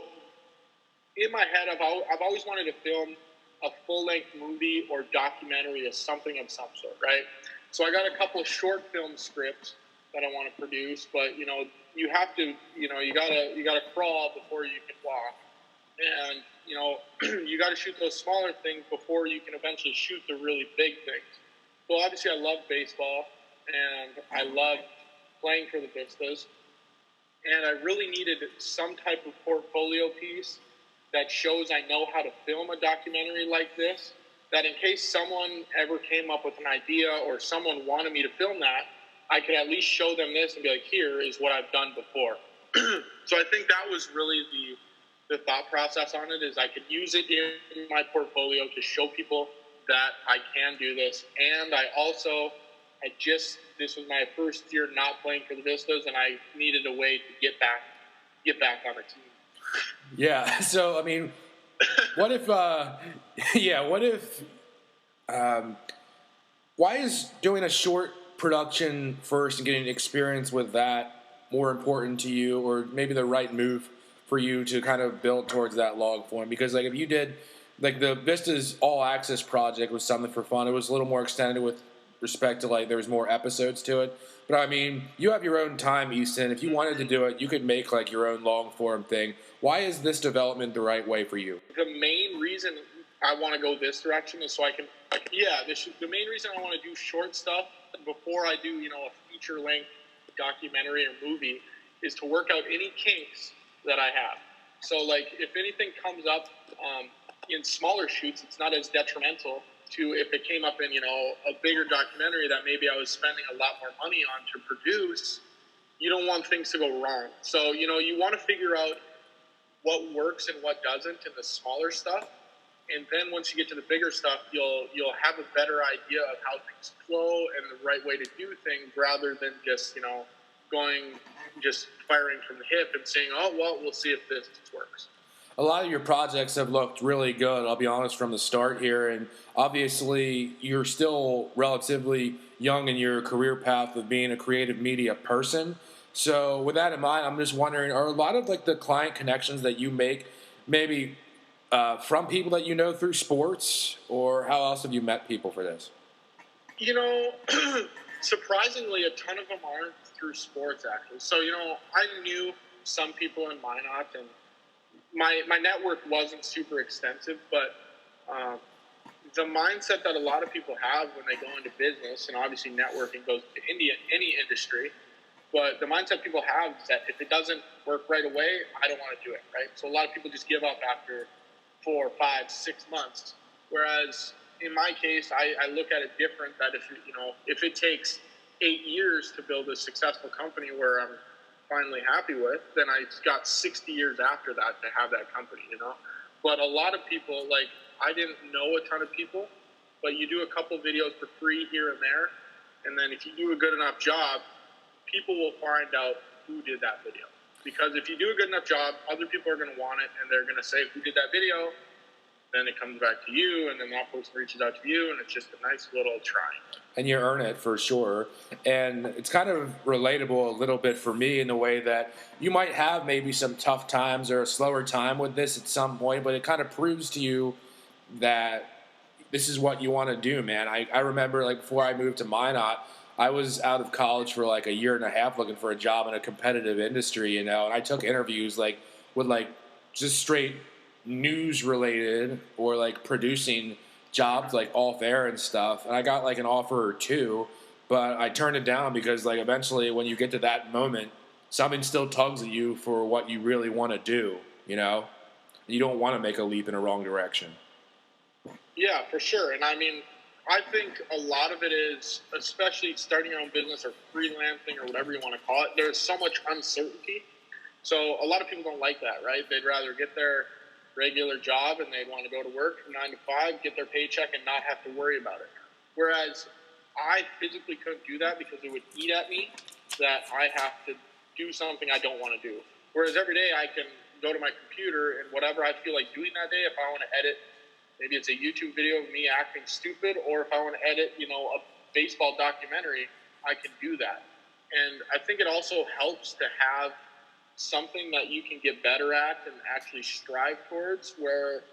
in my head, I've always wanted to film a full-length movie or documentary of something of some sort, right? So I got a couple of short film scripts that I want to produce, but you have to, you gotta crawl before you can walk, and you got to shoot those smaller things before you can eventually shoot the really big things. So obviously, I love baseball and I love playing for the Vistas, and I really needed some type of portfolio piece that shows I know how to film a documentary like this, that in case someone ever came up with an idea or someone wanted me to film that, I could at least show them this and be like, here is what I've done before. So I think that was really the thought process on it, is I could use it in my portfolio to show people that I can do this. And this was my first year not playing for the Vistas, and I needed a way to get back on the team. Yeah. So, I mean, what if, why is doing a short production first and getting experience with that more important to you, or maybe the right move for you to kind of build towards that long form? Because, like, if you did, like, the Vistas All Access project was something for fun. It was a little more extended with respect to, like, there was more episodes to it. But, I mean, you have your own time, Easton. If you wanted to do it, you could make, like, your own long form thing. Why is this development the right way for you? The main reason I want to go this direction is so I can, the main reason I want to do short stuff before I do, a feature-length documentary or movie is to work out any kinks that I have. So, like, if anything comes up in smaller shoots, it's not as detrimental to if it came up in, a bigger documentary that maybe I was spending a lot more money on to produce. You don't want things to go wrong. So, you want to figure out what works and what doesn't in the smaller stuff. And then once you get to the bigger stuff, you'll have a better idea of how things flow and the right way to do things, rather than just, firing from the hip and saying, oh, well, we'll see if this works. A lot of your projects have looked really good, I'll be honest, from the start here. And obviously, you're still relatively young in your career path of being a creative media person. So with that in mind, I'm just wondering, are a lot of, like, the client connections that you make maybe from people that you know through sports, or how else have you met people for this? Surprisingly, a ton of them aren't through sports, actually. So, I knew some people in Minot, and my network wasn't super extensive, but the mindset that a lot of people have when they go into business, and obviously networking goes to any industry, but the mindset people have is that if it doesn't work right away, I don't want to do it, right? So a lot of people just give up after 4, 5, 6 months. Whereas in my case, I look at it different, that if it takes 8 years to build a successful company where I'm finally happy with, then I got 60 years after that to have that company, But a lot of people, like, I didn't know a ton of people, but you do a couple videos for free here and there, and then if you do a good enough job, people will find out who did that video. Because if you do a good enough job, other people are going to want it, and they're going to say, who did that video? Then it comes back to you, and then that person reaches out to you, and it's just a nice little triangle. And you earn it for sure. And it's kind of relatable a little bit for me in the way that you might have maybe some tough times or a slower time with this at some point, but it kind of proves to you that this is what you want to do, man. I remember, like, before I moved to Minot, I was out of college for like a year and a half looking for a job in a competitive industry, and I took interviews like with like just straight news related or like producing jobs like off air and stuff, and I got like an offer or two, but I turned it down because, like, eventually when you get to that moment, something still tugs at you for what you really want to do, You don't want to make a leap in a wrong direction. Yeah, for sure. And I mean, I think a lot of it is, especially starting your own business or freelancing or whatever you want to call it, there's so much uncertainty. So a lot of people don't like that, right? They'd rather get their regular job and they'd want to go to work from 9 to 5, get their paycheck, and not have to worry about it. Whereas I physically couldn't do that because it would eat at me that I have to do something I don't want to do. Whereas every day I can go to my computer and whatever I feel like doing that day, if I want to edit, maybe it's a YouTube video of me acting stupid, or if I want to edit, a baseball documentary, I can do that. And I think it also helps to have something that you can get better at and actually strive towards, where,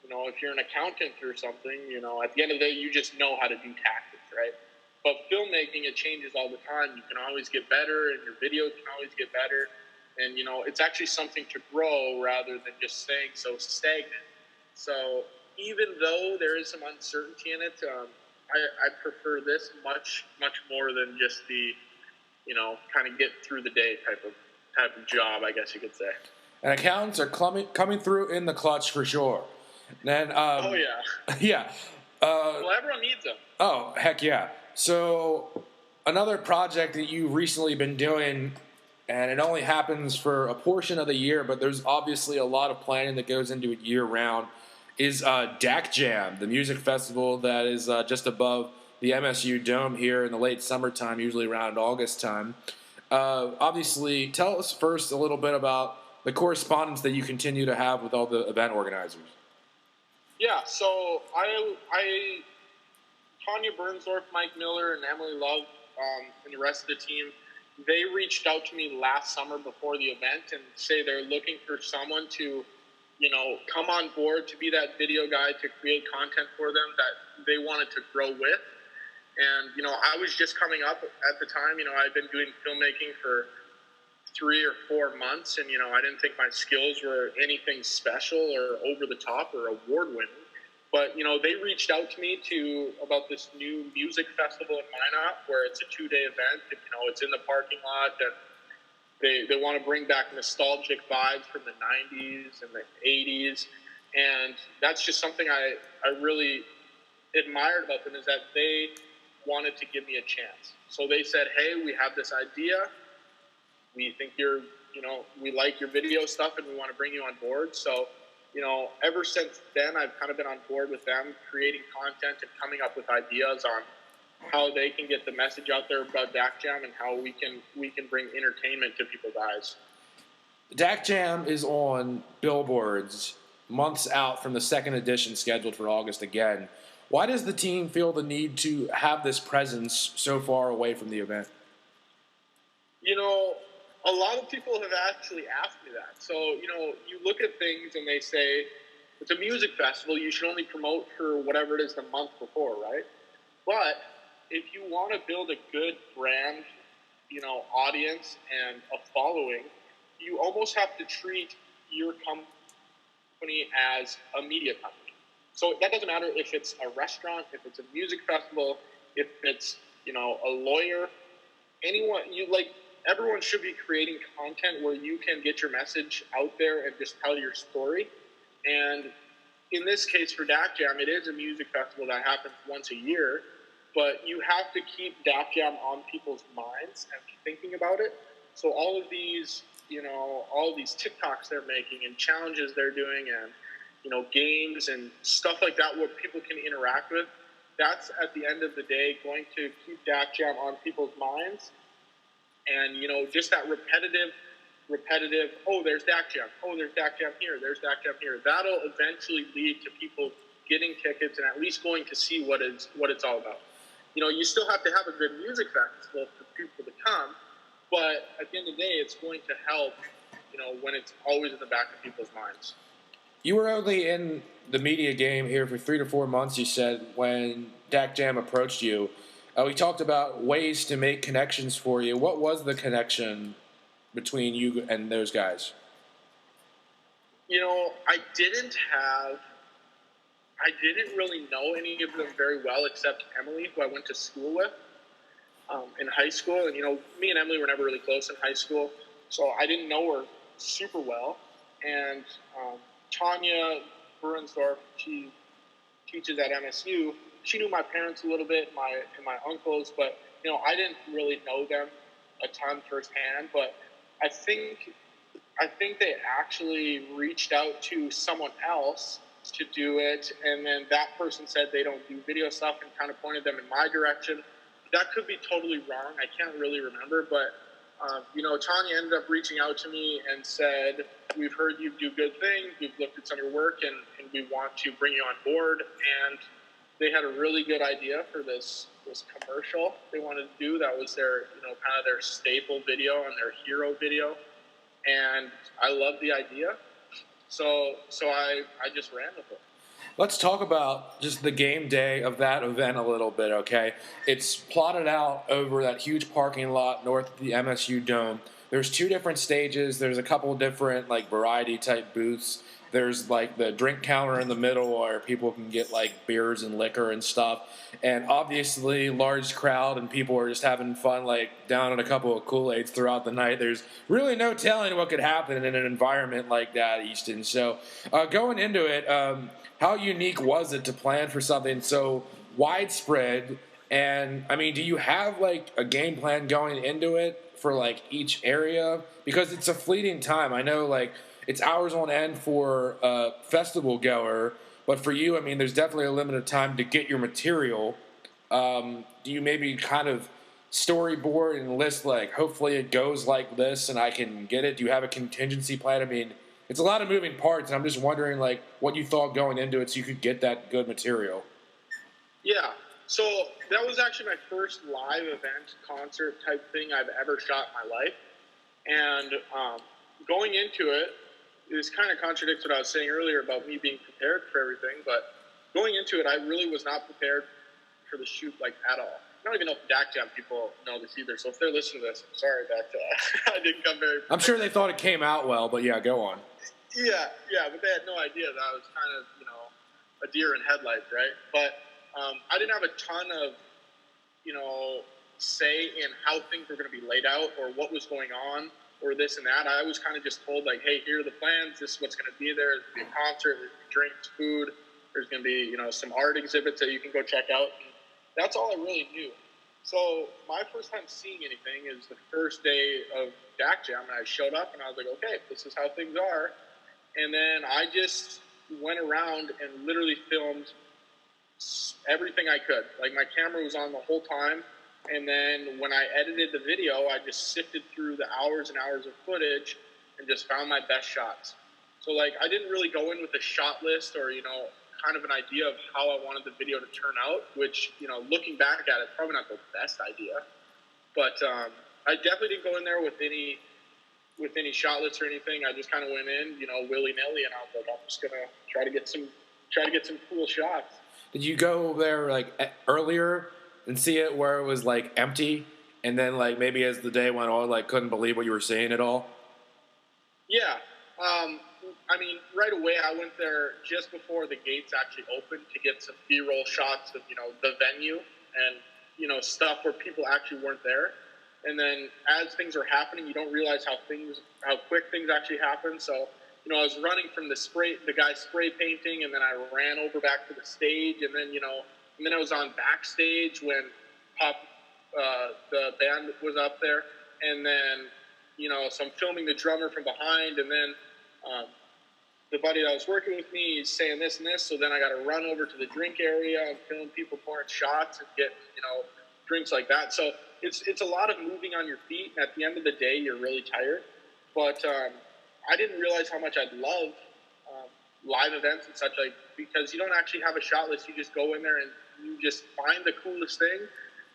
if you're an accountant or something, at the end of the day, you just know how to do taxes, right? But filmmaking, it changes all the time. You can always get better, and your videos can always get better. And, it's actually something to grow rather than just staying so stagnant. So even though there is some uncertainty in it, I prefer this much, much more than just the, kind of get through the day type of job, I guess you could say. And accountants are coming through in the clutch for sure. Then, oh yeah, yeah. Well, everyone needs them. Oh, heck yeah! So another project that you've recently been doing, and it only happens for a portion of the year, but there's obviously a lot of planning that goes into it year round, is Dak Jam, the music festival that is just above the MSU Dome here in the late summertime, usually around August time. Obviously, tell us first a little bit about the correspondence that you continue to have with all the event organizers. Yeah, so Tanya Bernsdorf, Mike Miller, and Emily Love, and the rest of the team, they reached out to me last summer before the event and say they're looking for someone to, come on board to be that video guy, to create content for them that they wanted to grow with. And, I was just coming up at the time. I'd been doing filmmaking for 3 or 4 months, and, I didn't think my skills were anything special or over the top or award-winning. But, they reached out to me about this new music festival in Minot, where it's a 2-day event. And, it's in the parking lot, and they want to bring back nostalgic vibes from the 90s and the 80s. And that's just something I really admired about them, is that they wanted to give me a chance. So they said, hey, we have this idea. We think we like your video stuff, and we want to bring you on board. So, ever since then, I've kind of been on board with them, creating content and coming up with ideas on how they can get the message out there about Dak Jam and how we can bring entertainment to people's eyes. Dak Jam is on billboards months out from the second edition scheduled for August again. Why does the team feel the need to have this presence so far away from the event? A lot of people have actually asked me that. So, you look at things and they say, it's a music festival, you should only promote for whatever it is the month before, right? But if you want to build a good brand, audience and a following, you almost have to treat your company as a media company. So that doesn't matter if it's a restaurant, if it's a music festival, if it's, a lawyer, everyone should be creating content where you can get your message out there and just tell your story. And in this case for Dak Jam, it is a music festival that happens once a year, but you have to keep Dak Jam on people's minds and thinking about it. So all of these TikToks they're making and challenges they're doing and, games and stuff like that where people can interact with, that's at the end of the day going to keep Dak Jam on people's minds. And, just that repetitive, oh, there's Dak Jam. Oh, there's Dak Jam here. There's Dak Jam here. That'll eventually lead to people getting tickets and at least going to see what it's all about. You still have to have a good music festival for people to come, but at the end of the day, it's going to help, when it's always in the back of people's minds. You were only in the media game here for 3 to 4 months, you said, when Dak Jam approached you. We talked about ways to make connections for you. What was the connection between you and those guys? I didn't really know any of them very well except Emily, who I went to school with in high school. And, me and Emily were never really close in high school, so I didn't know her super well. And Tanya Bernsdorf, she teaches at MSU. She knew my parents a little bit, and my uncles, but I didn't really know them a ton firsthand. But I think they actually reached out to someone else to do it, and then that person said they don't do video stuff and kind of pointed them in my direction. That could be totally wrong. I can't really remember, but Tanya ended up reaching out to me and said, we've heard you do good things, we've looked at some of your work, and we want to bring you on board. And they had a really good idea for this commercial they wanted to do. That was their, kind of their staple video and their hero video. And I loved the idea. So I just ran with it. Let's talk about just the game day of that event a little bit, okay? It's plotted out over that huge parking lot north of the MSU Dome. There's 2 different stages. There's a couple of different, variety-type booths. There's, the drink counter in the middle where people can get, beers and liquor and stuff. And obviously, large crowd and people are just having fun, down in a couple of Kool-Aids throughout the night. There's really no telling what could happen in an environment like that, Easton. So, going into it, how unique was it to plan for something so widespread? And, do you have, a game plan going into it for, each area? Because it's a fleeting time. I know, it's hours on end for a festival goer, But for you, I mean, there's definitely a limited time to get your material. Do you maybe kind of storyboard and list like, hopefully it goes like this and I can get it? Do you have a contingency plan? I mean, it's a lot of moving parts, and I'm just wondering like what you thought going into it so you could get that good material. Yeah. So that was actually my first live event concert type thing I've ever shot in my life. And going into it, this kind of contradicts what I was saying earlier about me being prepared for everything. But going into it, I really was not prepared for the shoot like at all. I don't even know if Dak Jam people know this either. So if they're listening to this, I'm sorry that I didn't come very prepared. I'm sure they thought it came out well, but yeah, go on. Yeah, but they had no idea that I was kind of, a deer in headlights, right? But I didn't have a ton of, say in how things were going to be laid out or what was going on or this and that. I was kind of just told, like, hey, here are the plans. This is what's going to be there. There's going to be a concert. There's going to be drinks, food. There's going to be, some art exhibits that you can go check out. And that's all I really knew. So my first time seeing anything is the first day of Dak Jam, and I showed up, and I was like, okay, this is how things are. And then I just went around and literally filmed everything I could. Like, my camera was on the whole time. And then when I edited the video, I just sifted through the hours and hours of footage and just found my best shots. So, like, I didn't really go in with a shot list or, kind of an idea of how I wanted the video to turn out, which, looking back at it, probably not the best idea. But I definitely didn't go in there with any shot lists or anything. I just kind of went in, willy-nilly, and I was like, I'm just gonna try to get some cool shots. Did you go there like earlier and see it where it was like empty, and then like maybe as the day went on, like couldn't believe what you were seeing at all? Yeah. I mean, right away I went there just before the gates actually opened to get some B-roll shots of, the venue and, stuff where people actually weren't there. And then as things are happening, you don't realize how quick things actually happen. So, I was running from the guy spray painting, and then I ran over back to the stage, and then, and then I was on backstage when the band was up there, and then, so I'm filming the drummer from behind, and then the buddy that was working with me is saying this and this, so then I got to run over to the drink area and film people pouring shots and get, drinks like that. So it's a lot of moving on your feet, and at the end of the day, you're really tired. But I didn't realize how much I'd love live events and such, like, because you don't actually have a shot list. You just go in there and you just find the coolest thing,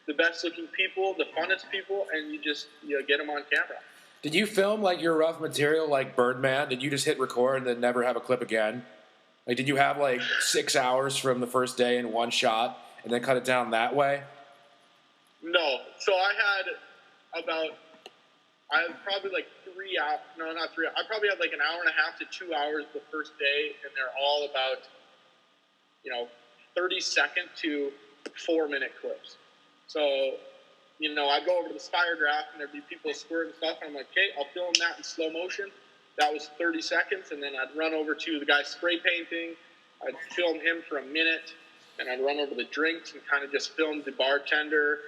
the best looking people, the funnest people, and you just get them on camera. Did you film like your rough material like Birdman? Did you just hit record and then never have a clip again? Like, did you have like 6 hours from the first day in one shot and then cut it down that way? No. So I had probably like 3 hours. No, not 3 hours. I probably had like an hour and a half to 2 hours the first day, and they're all about 30-second to 4-minute clips. So I'd go over to the Spirograph, and there'd be people squirting stuff, and I'm like, okay, I'll film that in slow motion. That was 30 seconds, and then I'd run over to the guy spray painting. I'd film him for a minute, and I'd run over the drinks and kind of just film the bartender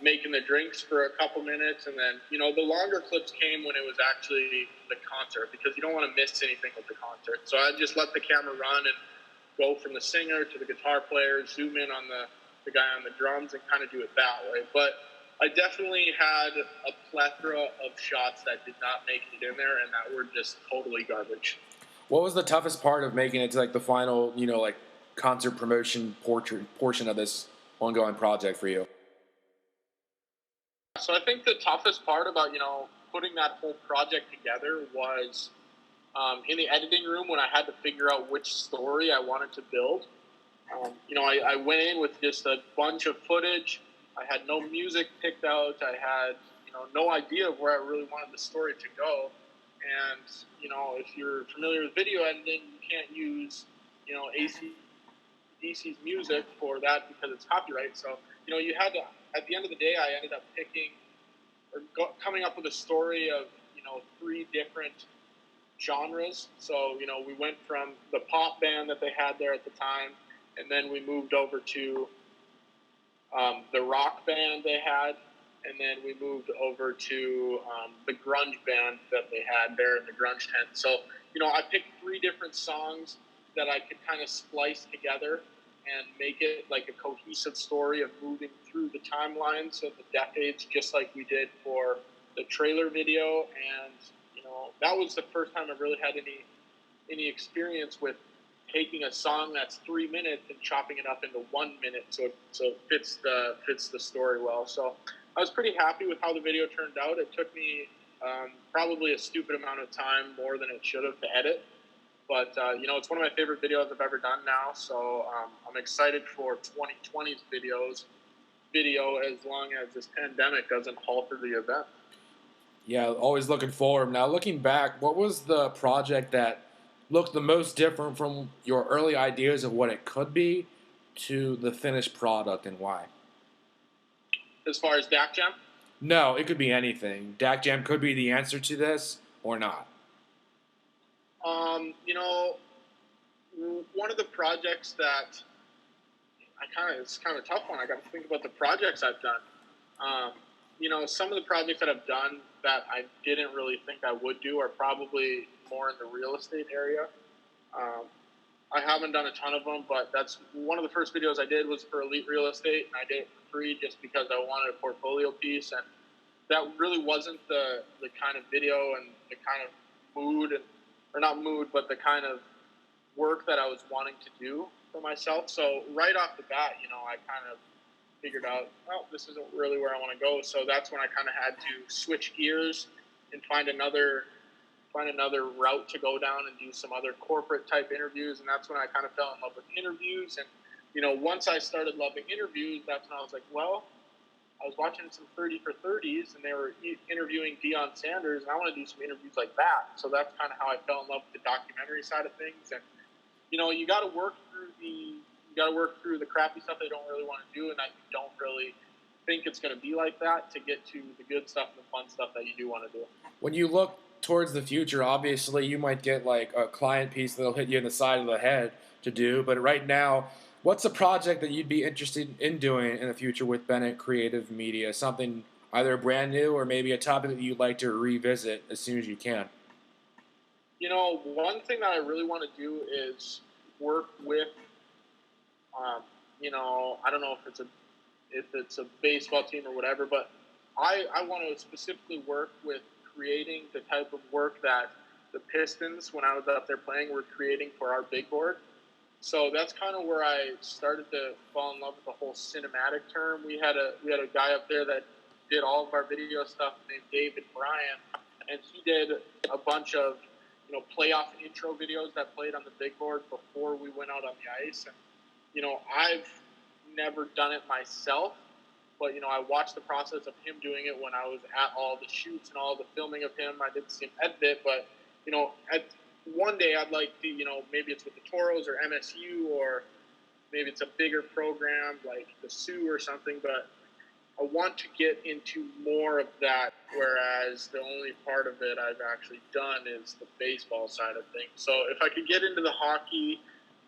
making the drinks for a couple minutes. And then, the longer clips came when it was actually the concert, because you don't want to miss anything with the concert. So I'd just let the camera run and go from the singer to the guitar player, zoom in on the guy on the drums, and kind of do it that way. But I definitely had a plethora of shots that did not make it in there and that were just totally garbage. What was the toughest part of making it to like the final, like concert promotion portion of this ongoing project for you? So I think the toughest part about, putting that whole project together was in the editing room when I had to figure out which story I wanted to build. I went in with just a bunch of footage. I had no music picked out. I had, no idea of where I really wanted the story to go. And, if you're familiar with video editing, you can't use, ACDC's music for that because it's copyright. So, you had to, at the end of the day, I ended up coming up with a story of, 3 different genres. So, we went from the pop band that they had there at the time, and then we moved over to the rock band they had, and then we moved over to the grunge band that they had there in the grunge tent. So, I picked 3 different songs that I could kind of splice together and make it like a cohesive story of moving through the timelines of the decades, just like we did for the trailer video. And, you know, that was the first time I really had any experience with taking a song that's 3 minutes and chopping it up into 1 minute so it fits the story well. So I was pretty happy with how the video turned out. It took me probably a stupid amount of time, more than it should have, to edit. But, you know, it's one of my favorite videos I've ever done now. So I'm excited for 2020's video, as long as this pandemic doesn't halter the event. Yeah, always looking forward. Now, looking back, what was the project that looked the most different from your early ideas of what it could be to the finished product, and why? As far as Dak Jam? No, it could be anything. Dak Jam could be the answer to this or not. You know, one of the projects that it's kind of a tough one. I got to think about the projects I've done. You know, some of the projects that I've done that I didn't really think I would do are probably more in the real estate area. I haven't done a ton of them, but that's one of the first videos I did was for Elite Real Estate, and I did it for free just because I wanted a portfolio piece, and that really wasn't the kind of video and the kind of mood, or not mood, but the kind of work that I was wanting to do for myself. So right off the bat, you know, I kind of figured out, well, this isn't really where I want to go. So that's when I kind of had to switch gears and find another route to go down and do some other corporate type interviews. And that's when I kind of fell in love with interviews. And, you know, once I started loving interviews, that's when I was like, well, I was watching some 30 for 30s and they were interviewing Deion Sanders, and I want to do some interviews like that. So that's kind of how I fell in love with the documentary side of things. And, you know, you got to work through the crappy stuff they don't really want to do, and that you don't really think it's going to be like that, to get to the good stuff and the fun stuff that you do want to do. When you look towards the future, obviously you might get like a client piece that'll hit you in the side of the head to do, but right now, what's a project that you'd be interested in doing in the future with Bennett Creative Media? Something either brand new or maybe a topic that you'd like to revisit as soon as you can. You know, one thing that I really want to do is work with, you know, I don't know if it's a baseball team or whatever, but I want to specifically work with creating the type of work that the Pistons, when I was out there playing, were creating for our big board. So that's kind of where I started to fall in love with the whole cinematic term. We had a guy up there that did all of our video stuff named David Bryan, and he did a bunch of, you know, playoff intro videos that played on the big board before we went out on the ice. And, you know, I've never done it myself, but, you know, I watched the process of him doing it when I was at all the shoots and all the filming of him. I didn't see him edit it, but, you know, one day I'd like to, you know, maybe it's with the Toros or MSU, or maybe it's a bigger program like the Sioux or something, but I want to get into more of that, whereas the only part of it I've actually done is the baseball side of things. So if I could get into the hockey,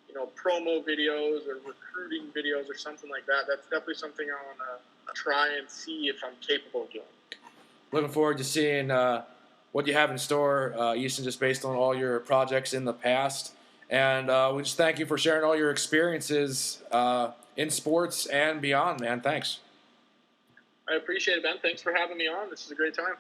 you know, promo videos or recruiting videos or something like that, that's definitely something I want to try and see if I'm capable of doing. Looking forward to seeing what you have in store, Easton, just based on all your projects in the past. And we just thank you for sharing all your experiences in sports and beyond, man. Thanks. I appreciate it, Ben. Thanks for having me on. This is a great time.